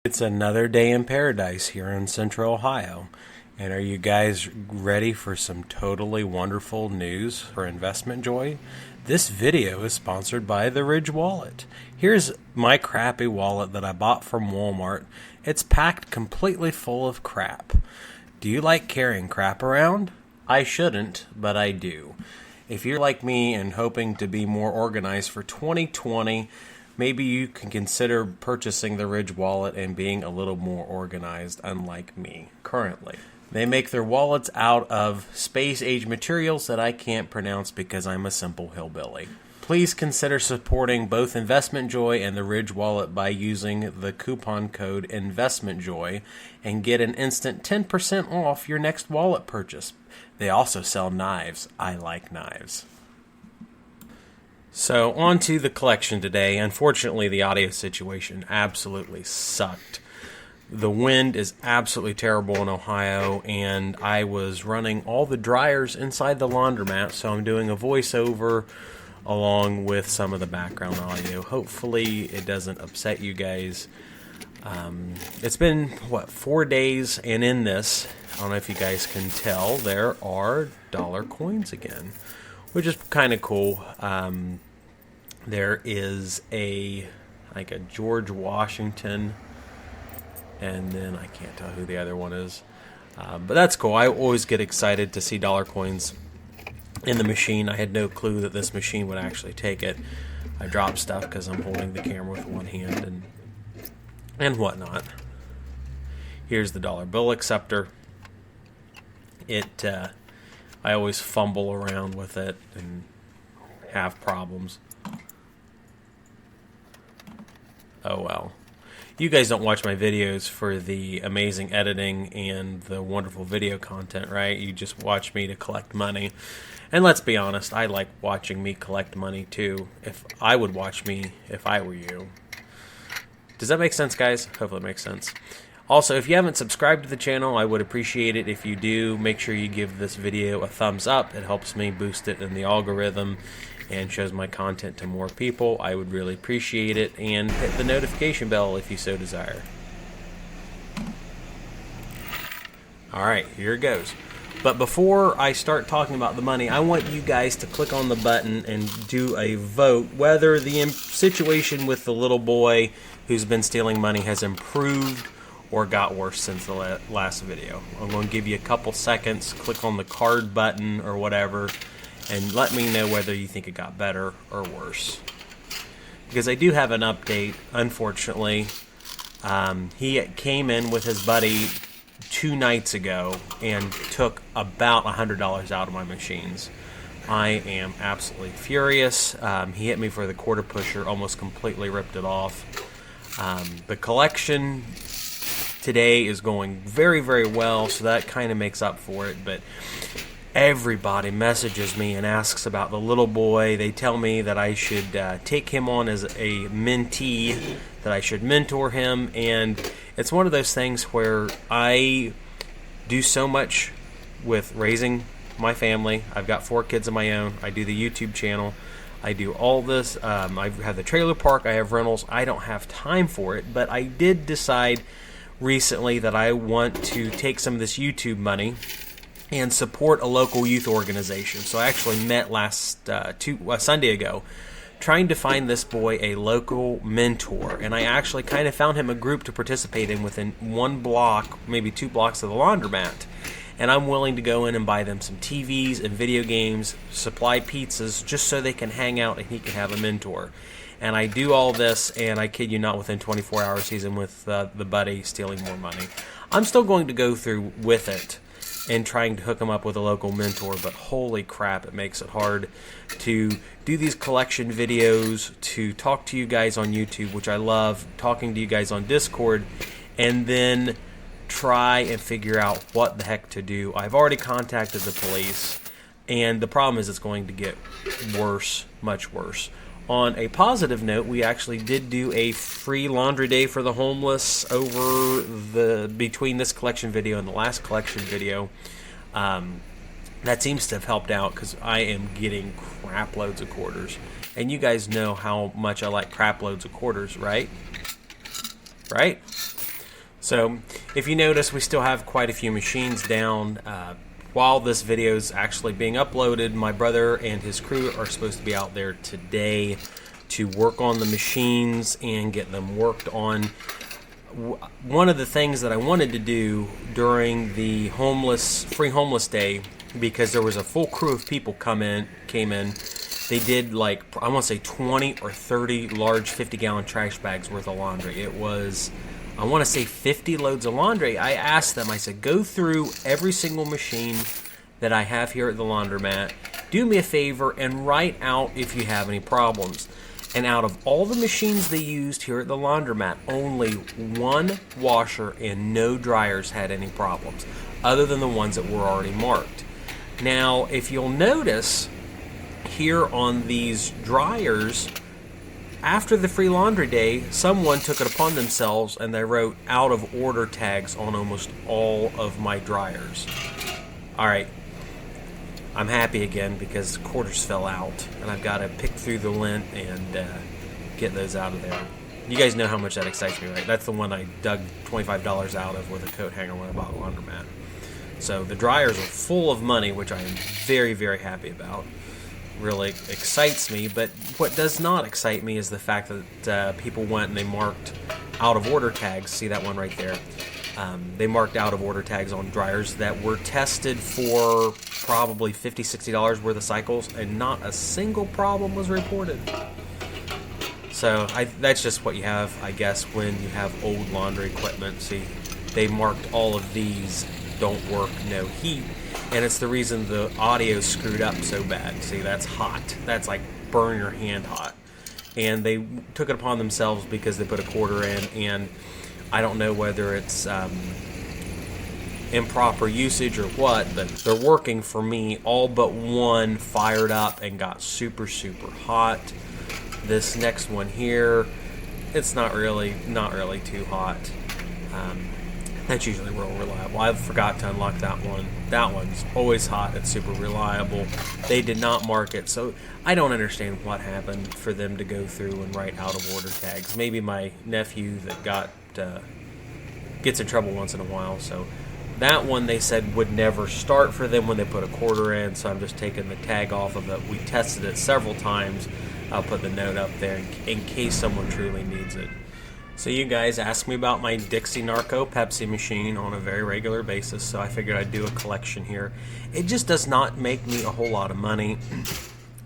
It's another day in paradise here in Central Ohio. And are you guys ready for some totally wonderful news for investment joy? This video is sponsored by the Ridge Wallet. Here's my crappy wallet that I bought from Walmart. It's packed completely full of crap. Do you like carrying crap around? I shouldn't, but I do. If you're like me and hoping to be more organized for 2020, maybe you can consider purchasing the Ridge Wallet and being a little more organized, unlike me currently. They make their wallets out of space-age materials that I can't pronounce because I'm a simple hillbilly. Please consider supporting both Investment Joy and the Ridge Wallet by using the coupon code INVESTMENTJOY and get an instant 10% off your next wallet purchase. They also sell knives. I like knives. So, on to the collection today. Unfortunately, the audio situation absolutely sucked. The wind is absolutely terrible in Ohio, and I was running all the dryers inside the laundromat, so I'm doing a voiceover along with some of the background audio. Hopefully, it doesn't upset you guys. It's been, 4 days, and in this, I don't know if you guys can tell, there are dollar coins again, which is kind of cool. There is a George Washington, and then I can't tell who the other one is. But that's cool. I always get excited to see dollar coins in the machine. I had no clue that this machine would actually take it. I dropped stuff because I'm holding the camera with one hand and whatnot. Here's the dollar bill acceptor. I always fumble around with it and have problems. Oh well. You guys don't watch my videos for the amazing editing and the wonderful video content, right? You just watch me to collect money. And let's be honest, I like watching me collect money too. If I would watch me if I were you. Does that make sense, guys? Hopefully it makes sense. Also, if you haven't subscribed to the channel, I would appreciate it if you do. Make sure you give this video a thumbs up. It helps me boost it in the algorithm and shows my content to more people. I would really appreciate it. And hit the notification bell if you so desire. Alright, here it goes. But before I start talking about the money, I want you guys to click on the button and do a vote whether the situation with the little boy who's been stealing money has improved or got worse since the last video. I'm going to give you a couple seconds, click on the card button or whatever, and let me know whether you think it got better or worse. Because I do have an update, unfortunately. He came in with his buddy 2 nights ago and took about $100 out of my machines. I am absolutely furious. He hit me for the quarter pusher, almost completely ripped it off. The collection today is going very, very well, so that kind of makes up for it, but everybody messages me and asks about the little boy. They tell me that I should take him on as a mentee, that I should mentor him, and it's one of those things where I do so much with raising my family. I've got 4 kids of my own. I do the YouTube channel. I do all this. I have the trailer park. I have rentals. I don't have time for it, but I did decide recently that I want to take some of this YouTube money and support a local youth organization. So I actually met Sunday ago trying to find this boy a local mentor, and I actually kind of found him a group to participate in within 1 block, maybe 2 blocks of the laundromat. And I'm willing to go in and buy them some TVs and video games, supply pizzas, just so they can hang out and he can have a mentor. And I do all this, and I kid you not, within 24 hours he's in with the buddy stealing more money. I'm still going to go through with it and trying to hook him up with a local mentor, but holy crap, it makes it hard to do these collection videos, to talk to you guys on YouTube, which I love, talking to you guys on Discord, and then try and figure out what the heck to do. I've already contacted the police, and the problem is it's going to get worse, much worse. On a positive note, we actually did do a free laundry day for the homeless between this collection video and the last collection video. That seems to have helped out because I am getting crap loads of quarters. And you guys know how much I like crap loads of quarters, right? Right? So if you notice, we still have quite a few machines down. While this video is actually being uploaded, my brother and his crew are supposed to be out there today to work on the machines and get them worked on. One of the things that I wanted to do during the free homeless day, because there was a full crew of people came in. They did, like, I want to say 20 or 30 large 50-gallon trash bags worth of laundry. It was, I want to say 50 loads of laundry. I asked them, I said, go through every single machine that I have here at the laundromat. Do me a favor and write out if you have any problems. And out of all the machines they used here at the laundromat, only one washer and no dryers had any problems, other than the ones that were already marked. Now, if you'll notice, here on these dryers, after the free laundry day, someone took it upon themselves and they wrote out of order tags on almost all of my dryers. Alright, I'm happy again because quarters fell out and I've got to pick through the lint and get those out of there. You guys know how much that excites me, right? That's the one I dug $25 out of with a coat hanger when I bought a laundromat. So the dryers are full of money, which I am very, very happy about. Really excites me, but what does not excite me is the fact that people went and they marked out of order tags. See that one right there? They marked out of order tags on dryers that were tested for probably $50, $60 worth of cycles, and not a single problem was reported. So that's just what you have, I guess, when you have old laundry equipment. See, they marked all of these don't work, no heat, and it's the reason the audio screwed up so bad. See, that's hot. That's like burn your hand hot. And they took it upon themselves because they put a quarter in, and I don't know whether it's improper usage or what, but they're working for me. All but one fired up and got super, super hot. This next one here, it's not really too hot. That's usually real reliable. I forgot to unlock that one. That one's always hot. It's super reliable. They did not mark it, so I don't understand what happened for them to go through and write out of order tags. Maybe my nephew that gets in trouble once in a while. So that one they said would never start for them when they put a quarter in. So I'm just taking the tag off of it. We tested it several times. I'll put the note up there in case someone truly needs it. So you guys ask me about my Dixie Narco Pepsi machine on a very regular basis, so I figured I'd do a collection here. It just does not make me a whole lot of money.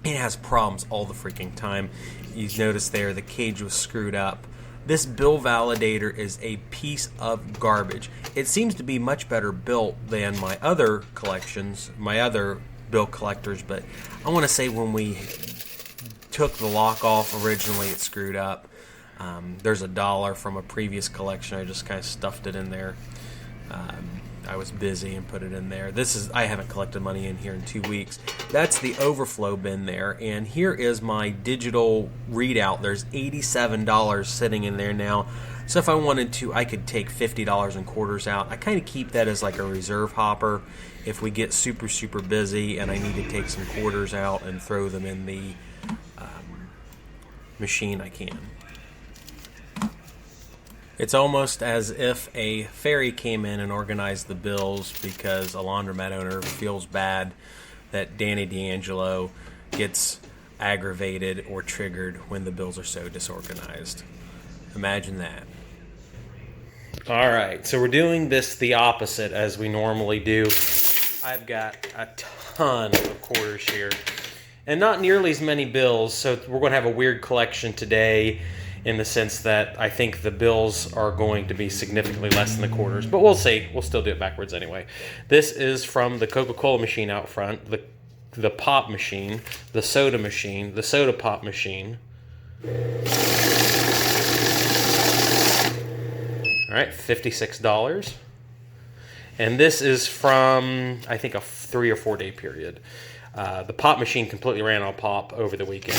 It has problems all the freaking time. You notice there the cage was screwed up. This bill validator is a piece of garbage. It seems to be much better built than my other collections, my other bill collectors, but I want to say when we took the lock off originally, it screwed up. There's $1 from a previous collection. I just kind of stuffed it in there. I was busy and put it in there. I haven't collected money in here in 2 weeks. That's the overflow bin there. And here is my digital readout. There's $87 sitting in there now. So if I wanted to, I could take $50 in quarters out. I kind of keep that as like a reserve hopper. If we get super, super busy and I need to take some quarters out and throw them in the machine, I can. It's almost as if a fairy came in and organized the bills because a laundromat owner feels bad that Danny D'Angelo gets aggravated or triggered when the bills are so disorganized. Imagine that. All right, so we're doing this the opposite as we normally do. I've got a ton of quarters here and not nearly as many bills, so we're going to have a weird collection today, in the sense that I think the bills are going to be significantly less than the quarters. But we'll see. We'll still do it backwards anyway. This is from the Coca-Cola machine out front, the pop machine, the soda machine, the soda pop machine. All right, $56. And this is from, I think, a 3 or 4 day period. The pop machine completely ran on pop over the weekend.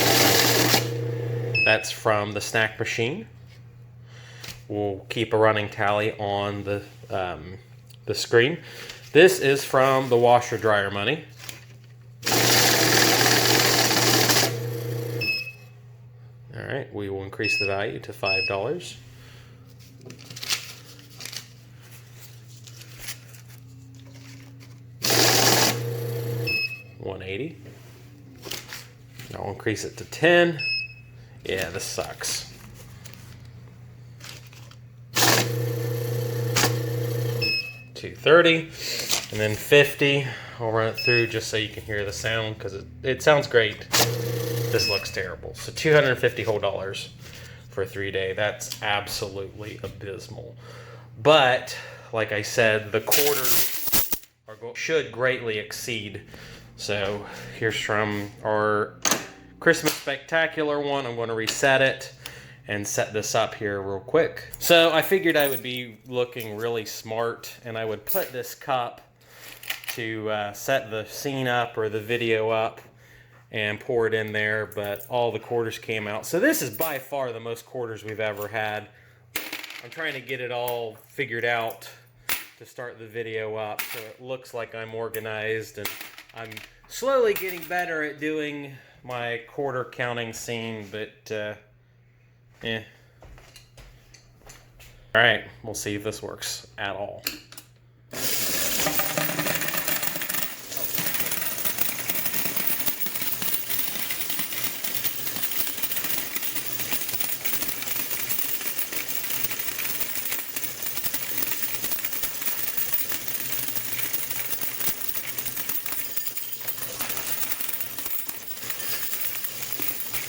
That's from the snack machine. We'll keep a running tally on the screen. This is from the washer dryer money. All right, we will increase the value to $5. 80. I'll increase it to 10. Yeah, this sucks. 230, and then 50. I'll run it through just so you can hear the sound, because it sounds great. This looks terrible. So $250 whole for a 3-day. That's absolutely abysmal. But like I said, the quarters should greatly exceed. So here's from our Christmas Spectacular one. I'm going to reset it and set this up here real quick. So I figured I would be looking really smart, and I would put this cup to set the scene up or the video up and pour it in there, but all the quarters came out. So this is by far the most quarters we've ever had. I'm trying to get it all figured out to start the video up so it looks like I'm organized, and I'm slowly getting better at doing my quarter counting scene, but Alright, we'll see if this works at all.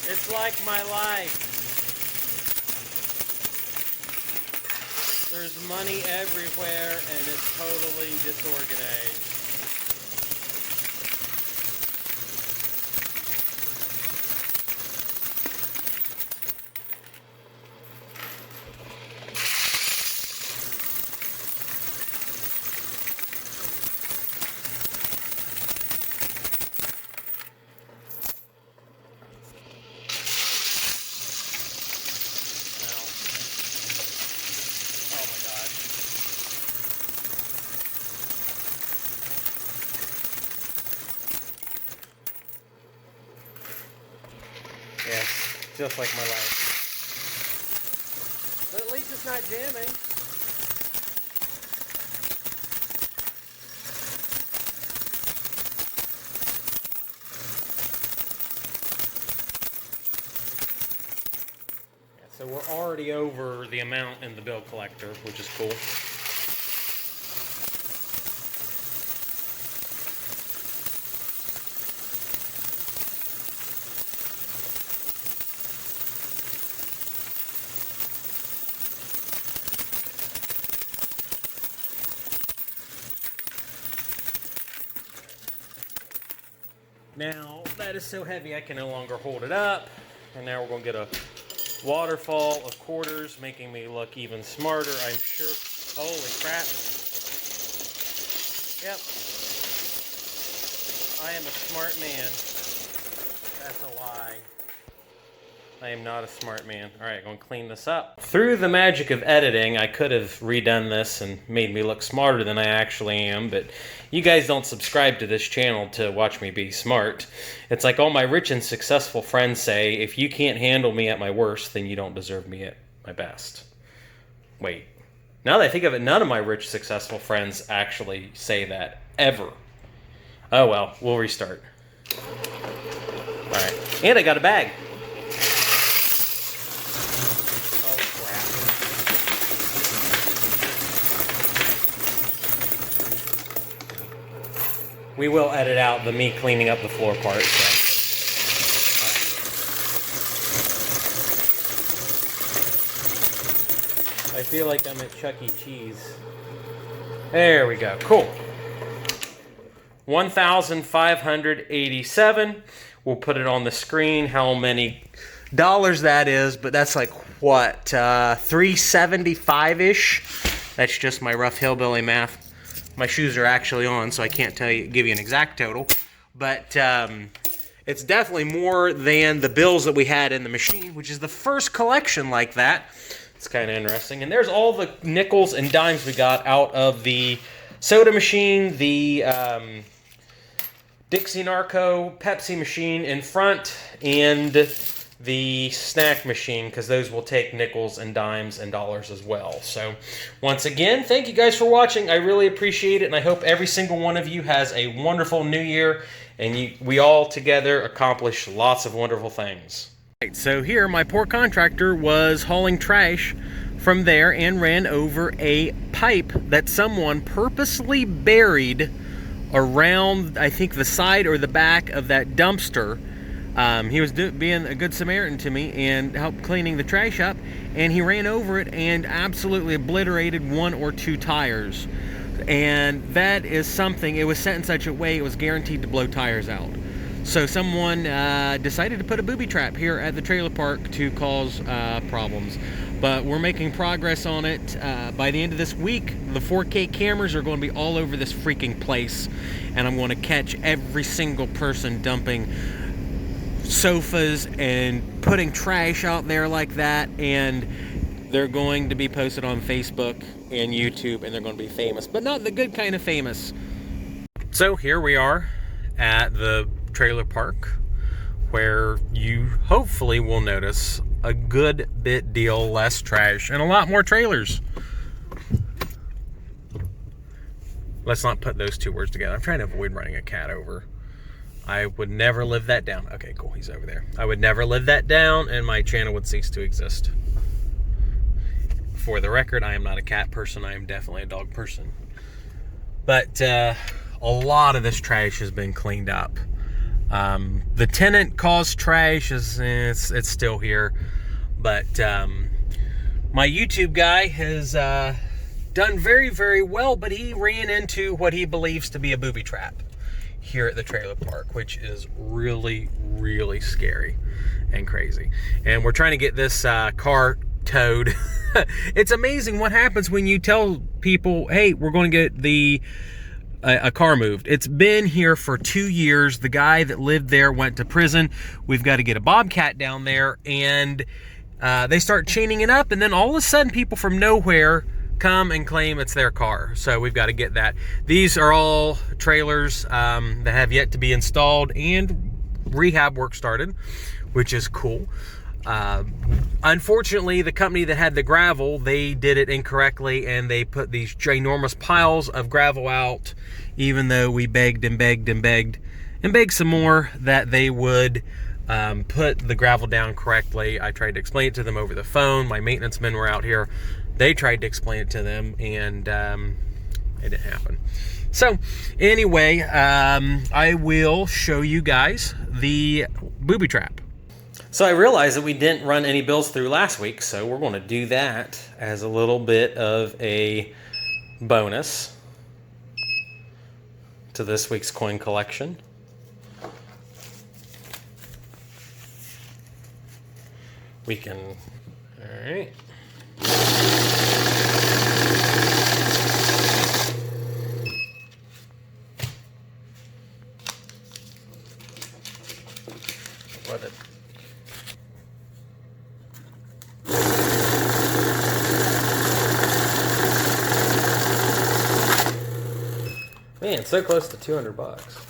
It's like my life. There's money everywhere and it's totally disorganized. Yes, just like my life. But at least it's not jamming. Yeah, so we're already over the amount in the bill collector, which is cool. Now, that is so heavy I can no longer hold it up. And now we're going to get a waterfall of quarters, making me look even smarter, I'm sure. Holy crap. Yep. I am a smart man. That's a lie. I am not a smart man. Alright, going to clean this up. Through the magic of editing, I could have redone this and made me look smarter than I actually am, but you guys don't subscribe to this channel to watch me be smart. It's like all my rich and successful friends say, if you can't handle me at my worst, then you don't deserve me at my best. Wait. Now that I think of it, none of my rich, successful friends actually say that, ever. Oh well, we'll restart. Alright. And I got a bag. We will edit out the me cleaning up the floor part. So. I feel like I'm at Chuck E. Cheese. There we go. Cool. 1,587. We'll put it on the screen how many dollars that is, but that's like what, 375-ish. That's just my rough hillbilly math. My shoes are actually on, so I can't give you an exact total. But it's definitely more than the bills that we had in the machine, which is the first collection like that. It's kind of interesting. And there's all the nickels and dimes we got out of the soda machine, the Dixie Narco Pepsi machine in front, and the snack machine, because those will take nickels and dimes and dollars as well. So once again, thank you guys for watching. I really appreciate it, and I hope every single one of you has a wonderful new year and we all together accomplish lots of wonderful things. Right, so here my poor contractor was hauling trash from there and ran over a pipe that someone purposely buried around, I think, the side or the back of that dumpster. He was being a good Samaritan to me and helped cleaning the trash up, and he ran over it and absolutely obliterated 1 or 2 tires. And that is something, it was set in such a way it was guaranteed to blow tires out. So someone decided to put a booby trap here at the trailer park to cause problems. But we're making progress on it. By the end of this week, the 4K cameras are going to be all over this freaking place, and I'm going to catch every single person dumping sofas and putting trash out there like that, and they're going to be posted on Facebook and YouTube, and they're going to be famous, but not the good kind of famous. So here we are at the trailer park, where you hopefully will notice a good bit deal less trash and a lot more trailers. Let's not put those 2 words together. I'm trying to avoid running a cat over. I would never live that down. Okay, cool, he's over there. I would never live that down, and my channel would cease to exist. For the record, I am not a cat person. I am definitely a dog person. But a lot of this trash has been cleaned up. The tenant caused trash, it's still here. But my YouTube guy has done very, very well, but he ran into what he believes to be a booby trap here at the trailer park, which is really, really scary and crazy. And we're trying to get this car towed. It's amazing what happens when you tell people, hey, we're going to get a car moved. It's been here for 2 years. The guy that lived there went to prison. We've got to get a bobcat down there, and they start chaining it up, and then all of a sudden people from nowhere come and claim it's their car. So we've got to get that. These are all trailers that have yet to be installed, and rehab work started, which is cool. Unfortunately, the company that had the gravel, they did it incorrectly, and they put these ginormous piles of gravel out, even though we begged and begged and begged and begged some more that they would put the gravel down correctly. I tried to explain it to them over the phone. My maintenance men were out here. They tried to explain it to them, and it didn't happen. So anyway, I will show you guys the booby trap. So I realized that we didn't run any bills through last week, so we're going to do that as a little bit of a bonus to this week's coin collection. We can, all right. Let it. Man, so close to $200.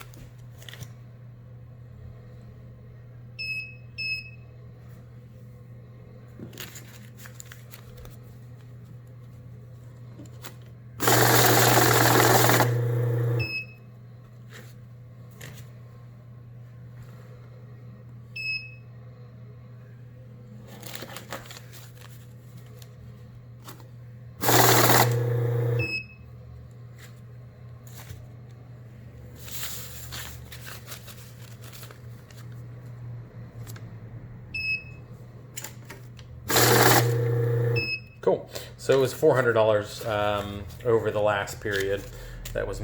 Cool. So it was $400 over the last period that was